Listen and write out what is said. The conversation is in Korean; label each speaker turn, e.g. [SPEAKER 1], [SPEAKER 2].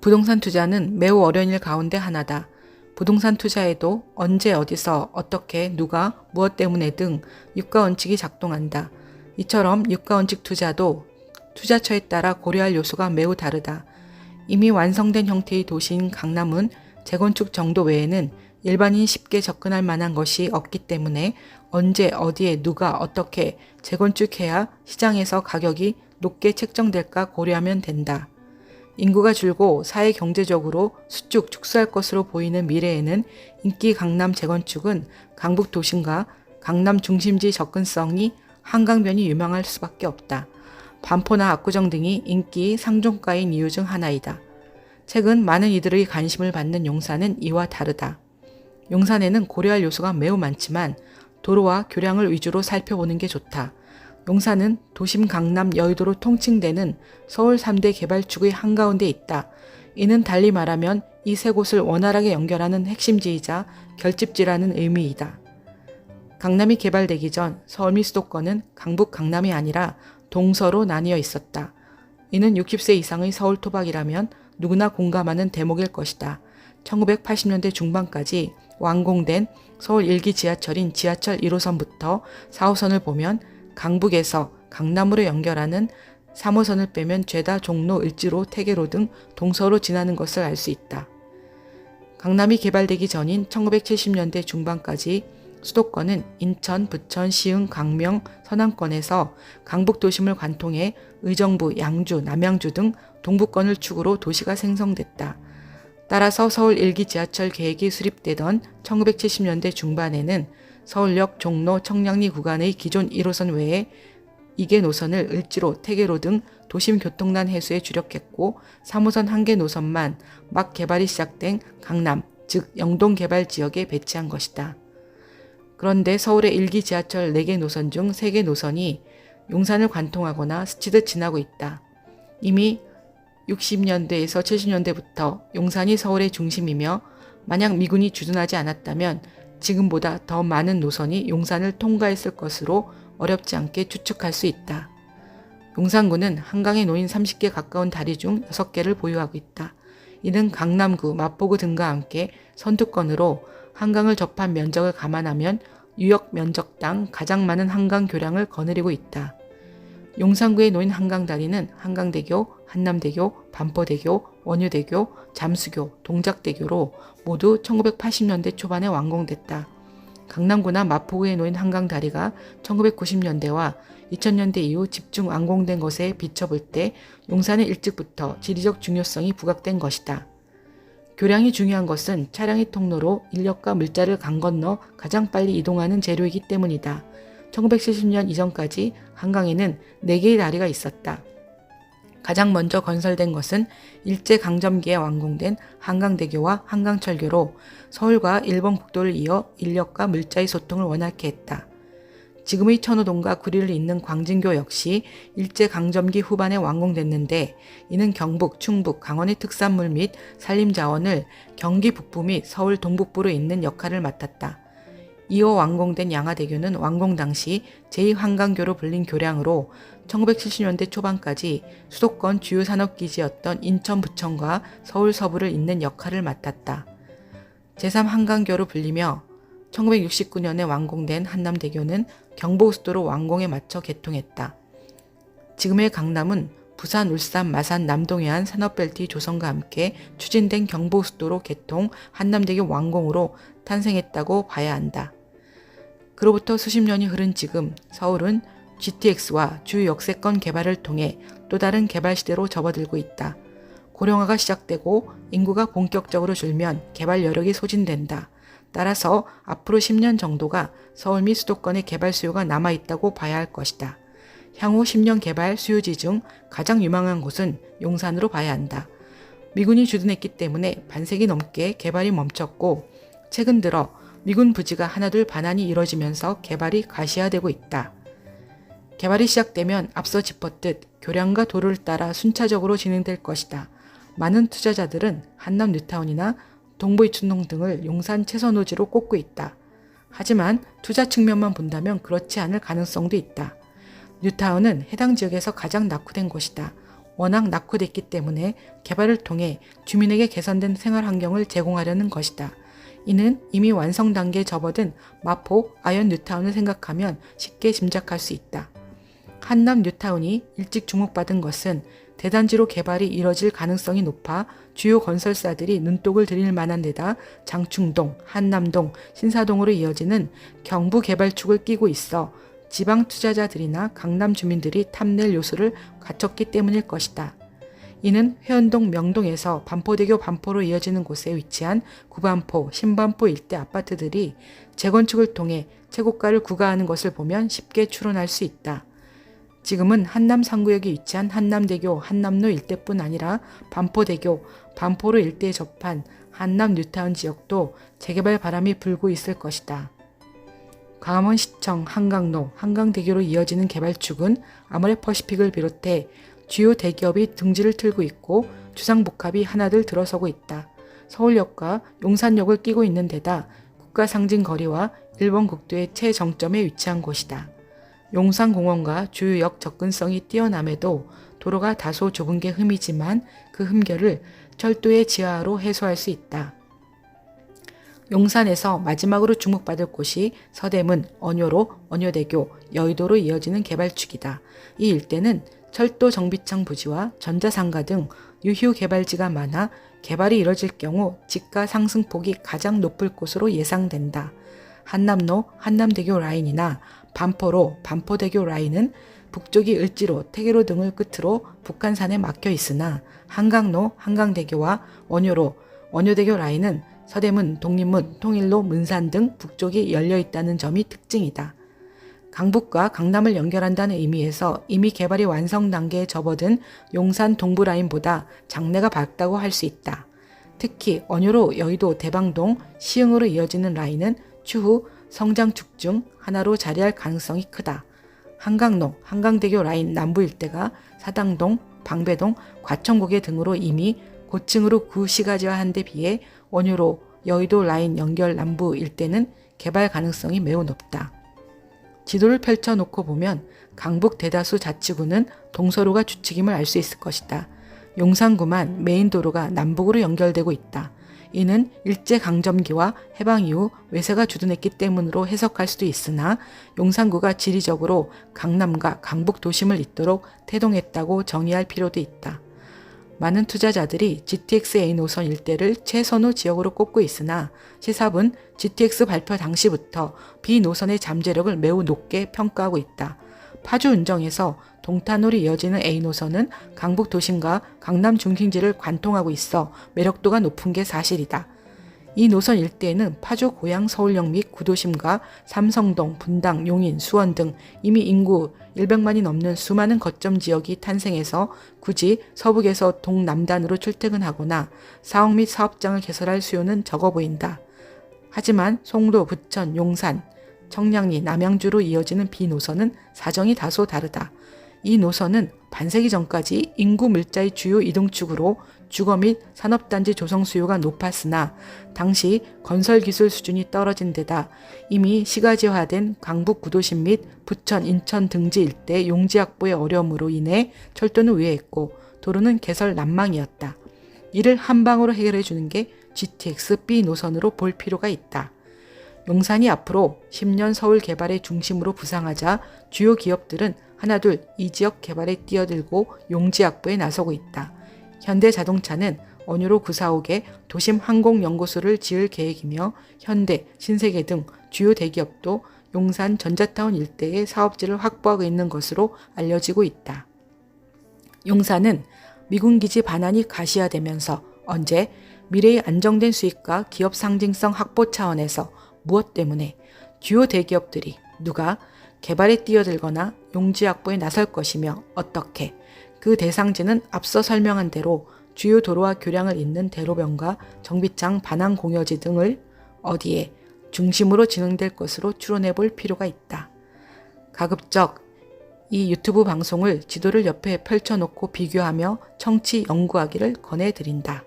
[SPEAKER 1] 부동산 투자는 매우 어려운 일 가운데 하나다. 부동산 투자에도 언제 어디서 어떻게 누가 무엇 때문에 등 유가원칙이 작동한다. 이처럼 유가원칙 투자도 투자처에 따라 고려할 요소가 매우 다르다. 이미 완성된 형태의 도시인 강남은 재건축 정도 외에는 일반인이 쉽게 접근할 만한 것이 없기 때문에 언제 어디에 누가 어떻게 재건축해야 시장에서 가격이 높게 책정될까 고려하면 된다. 인구가 줄고 사회 경제적으로 수축 축소할 것으로 보이는 미래에는 인기 강남 재건축은 강북 도심과 강남 중심지 접근성이 한강변이 유망할 수밖에 없다. 반포나 압구정 등이 인기 상종가인 이유 중 하나이다. 최근 많은 이들의 관심을 받는 용산은 이와 다르다. 용산에는 고려할 요소가 매우 많지만 도로와 교량을 위주로 살펴보는 게 좋다. 용산은 도심 강남 여의도로 통칭되는 서울 3대 개발축의 한가운데 있다. 이는 달리 말하면 이 세 곳을 원활하게 연결하는 핵심지이자 결집지라는 의미이다. 강남이 개발되기 전 서울 및 수도권은 강북 강남이 아니라 동서로 나뉘어 있었다. 이는 60세 이상의 서울 토박이라면 누구나 공감하는 대목일 것이다. 1980년대 중반까지 완공된 서울 1기 지하철인 지하철 1호선부터 4호선을 보면 강북에서 강남으로 연결하는 3호선을 빼면 죄다, 종로, 을지로, 태계로 등 동서로 지나는 것을 알 수 있다. 강남이 개발되기 전인 1970년대 중반까지 수도권은 인천, 부천, 시흥, 강명, 서남권에서 강북 도심을 관통해 의정부, 양주, 남양주 등 동부권을 축으로 도시가 생성됐다. 따라서 서울 1기 지하철 계획이 수립되던 1970년대 중반에는 서울역, 종로, 청량리 구간의 기존 1호선 외에 2개 노선을 을지로, 태계로 등 도심 교통난 해소에 주력했고 3호선 1개 노선만 막 개발이 시작된 강남, 즉 영동 개발 지역에 배치한 것이다. 그런데 서울의 1기 지하철 4개 노선 중 3개 노선이 용산을 관통하거나 스치듯 지나고 있다. 이미 60년대에서 70년대부터 용산이 서울의 중심이며 만약 미군이 주둔하지 않았다면 지금보다 더 많은 노선이 용산을 통과했을 것으로 어렵지 않게 추측할 수 있다. 용산구는 한강에 놓인 30개 가까운 다리 중 6개를 보유하고 있다. 이는 강남구, 마포구 등과 함께 선두권으로 한강을 접한 면적을 감안하면 유역 면적당 가장 많은 한강 교량을 거느리고 있다. 용산구에 놓인 한강다리는 한강대교, 한남대교, 반포대교, 원효대교, 잠수교, 동작대교로 모두 1980년대 초반에 완공됐다. 강남구나 마포구에 놓인 한강다리가 1990년대와 2000년대 이후 집중 완공된 것에 비춰볼 때 용산의 일찍부터 지리적 중요성이 부각된 것이다. 교량이 중요한 것은 차량의 통로로 인력과 물자를 강 건너 가장 빨리 이동하는 재료이기 때문이다. 1970년 이전까지 한강에는 4개의 다리가 있었다. 가장 먼저 건설된 것은 일제강점기에 완공된 한강대교와 한강철교로 서울과 일본 국도를 이어 인력과 물자의 소통을 원활케 했다. 지금의 천호동과 구리를 잇는 광진교 역시 일제강점기 후반에 완공됐는데 이는 경북, 충북, 강원의 특산물 및 산림자원을 경기 북부 및 서울 동북부로 잇는 역할을 맡았다. 이어 완공된 양화대교는 완공 당시 제2한강교로 불린 교량으로 1970년대 초반까지 수도권 주요 산업기지였던 인천 부천과 서울 서부를 잇는 역할을 맡았다. 제3한강교로 불리며 1969년에 완공된 한남대교는 경부고속도로 완공에 맞춰 개통했다. 지금의 강남은 부산, 울산, 마산, 남동해안 산업벨트 조성과 함께 추진된 경부고속도로 개통, 한남대교 완공으로 탄생했다고 봐야 한다. 그로부터 수십 년이 흐른 지금 서울은 GTX와 주요 역세권 개발을 통해 또 다른 개발 시대로 접어들고 있다. 고령화가 시작되고 인구가 본격적으로 줄면 개발 여력이 소진된다. 따라서 앞으로 10년 정도가 서울 및 수도권의 개발 수요가 남아있다고 봐야 할 것이다. 향후 10년 개발 수요지 중 가장 유망한 곳은 용산으로 봐야 한다. 미군이 주둔했기 때문에 반세기 넘게 개발이 멈췄고 최근 들어 미군 부지가 하나둘 반환이 이뤄지면서 개발이 가시화되고 있다. 개발이 시작되면 앞서 짚었듯 교량과 도로를 따라 순차적으로 진행될 것이다. 많은 투자자들은 한남 뉴타운이나 동부이춘동 등을 용산 채선호지로 꼽고 있다. 하지만 투자 측면만 본다면 그렇지 않을 가능성도 있다. 뉴타운은 해당 지역에서 가장 낙후된 곳이다. 워낙 낙후됐기 때문에 개발을 통해 주민에게 개선된 생활 환경을 제공하려는 것이다. 이는 이미 완성 단계에 접어든 마포 아현 뉴타운을 생각하면 쉽게 짐작할 수 있다. 한남 뉴타운이 일찍 주목받은 것은 대단지로 개발이 이뤄질 가능성이 높아 주요 건설사들이 눈독을 들일 만한 데다 장충동, 한남동, 신사동으로 이어지는 경부 개발축을 끼고 있어 지방 투자자들이나 강남 주민들이 탐낼 요소를 갖췄기 때문일 것이다. 이는 회원동 명동에서 반포대교 반포로 이어지는 곳에 위치한 구반포, 신반포 일대 아파트들이 재건축을 통해 최고가를 구가하는 것을 보면 쉽게 추론할 수 있다. 지금은 한남 3구역에 위치한 한남대교, 한남로 일대뿐 아니라 반포대교, 반포로 일대에 접한 한남 뉴타운 지역도 재개발 바람이 불고 있을 것이다. 광화문시청 한강로, 한강대교로 이어지는 개발축은 아모레퍼시픽을 비롯해 주요 대기업이 등지를 틀고 있고 주상복합이 하나둘 들어서고 있다. 서울역과 용산역을 끼고 있는 데다 국가상징거리와 일본 국도의 최정점에 위치한 곳이다. 용산공원과 주요역 접근성이 뛰어남에도 도로가 다소 좁은 게 흠이지만 그 흠결을 철도의 지하로 해소할 수 있다. 용산에서 마지막으로 주목받을 곳이 서대문, 언효로, 언효대교, 여의도로 이어지는 개발축이다. 이 일대는 철도 정비창 부지와 전자상가 등 유휴 개발지가 많아 개발이 이뤄질 경우 지가 상승폭이 가장 높을 곳으로 예상된다. 한남로, 한남대교 라인이나 반포로, 반포대교 라인은 북쪽이 을지로, 태계로 등을 끝으로 북한산에 막혀 있으나 한강로, 한강대교와 원효로, 원효대교 라인은 서대문, 독립문, 통일로, 문산 등 북쪽이 열려 있다는 점이 특징이다. 강북과 강남을 연결한다는 의미에서 이미 개발이 완성 단계에 접어든 용산 동부 라인보다 장래가 밝다고 할 수 있다. 특히 원효로, 여의도, 대방동, 시흥으로 이어지는 라인은 추후 성장축 중 하나로 자리할 가능성이 크다. 한강로, 한강대교 라인 남부 일대가 사당동, 방배동, 과천고개 등으로 이미 고층으로 구시가지화한 데 비해 원효로, 여의도 라인 연결 남부 일대는 개발 가능성이 매우 높다. 지도를 펼쳐놓고 보면 강북 대다수 자치구는 동서로가 주축임을 알 수 있을 것이다. 용산구만 메인 도로가 남북으로 연결되고 있다. 이는 일제강점기와 해방 이후 외세가 주둔했기 때문으로 해석할 수도 있으나 용산구가 지리적으로 강남과 강북 도심을 잇도록 태동했다고 정의할 필요도 있다. 많은 투자자들이 GTX A 노선 일대를 최선호 지역으로 꼽고 있으나 시사부는 GTX 발표 당시부터 B 노선의 잠재력을 매우 높게 평가하고 있다. 파주 운정에서 동탄으로 이어지는 A 노선은 강북 도심과 강남 중심지를 관통하고 있어 매력도가 높은 게 사실이다. 이 노선 일대에는 파주 고양 서울역 및 구도심과 삼성동, 분당, 용인, 수원 등 이미 인구 100만이 넘는 수많은 거점 지역이 탄생해서 굳이 서북에서 동남단으로 출퇴근하거나 사옥 및 사업장을 개설할 수요는 적어 보인다. 하지만 송도, 부천, 용산, 청량리, 남양주로 이어지는 B 노선은 사정이 다소 다르다. 이 노선은 반세기 전까지 인구 밀자의 주요 이동축으로 주거 및 산업단지 조성 수요가 높았으나 당시 건설기술 수준이 떨어진 데다 이미 시가지화된 강북 구도심 및 부천, 인천 등지 일대 용지 확보의 어려움으로 인해 철도는 우회했고 도로는 개설 난망이었다. 이를 한방으로 해결해 주는 게 GTX B 노선으로 볼 필요가 있다. 용산이 앞으로 10년 서울 개발의 중심으로 부상하자 주요 기업들은 하나둘 이 지역 개발에 뛰어들고 용지 확보에 나서고 있다. 현대자동차는 원효로 945개 도심 항공연구소를 지을 계획이며 현대, 신세계 등 주요 대기업도 용산 전자타운 일대의 사업지를 확보하고 있는 것으로 알려지고 있다. 용산은 미군기지 반환이 가시화되면서 언제 미래의 안정된 수익과 기업 상징성 확보 차원에서 무엇 때문에 주요 대기업들이 누가 개발에 뛰어들거나 용지 확보에 나설 것이며 어떻게 그 대상지는 앞서 설명한 대로 주요 도로와 교량을 잇는 대로변과 정비창 반환 공여지 등을 어디에 중심으로 진행될 것으로 추론해 볼 필요가 있다. 가급적 이 유튜브 방송을 지도를 옆에 펼쳐놓고 비교하며 청취 연구하기를 권해드린다.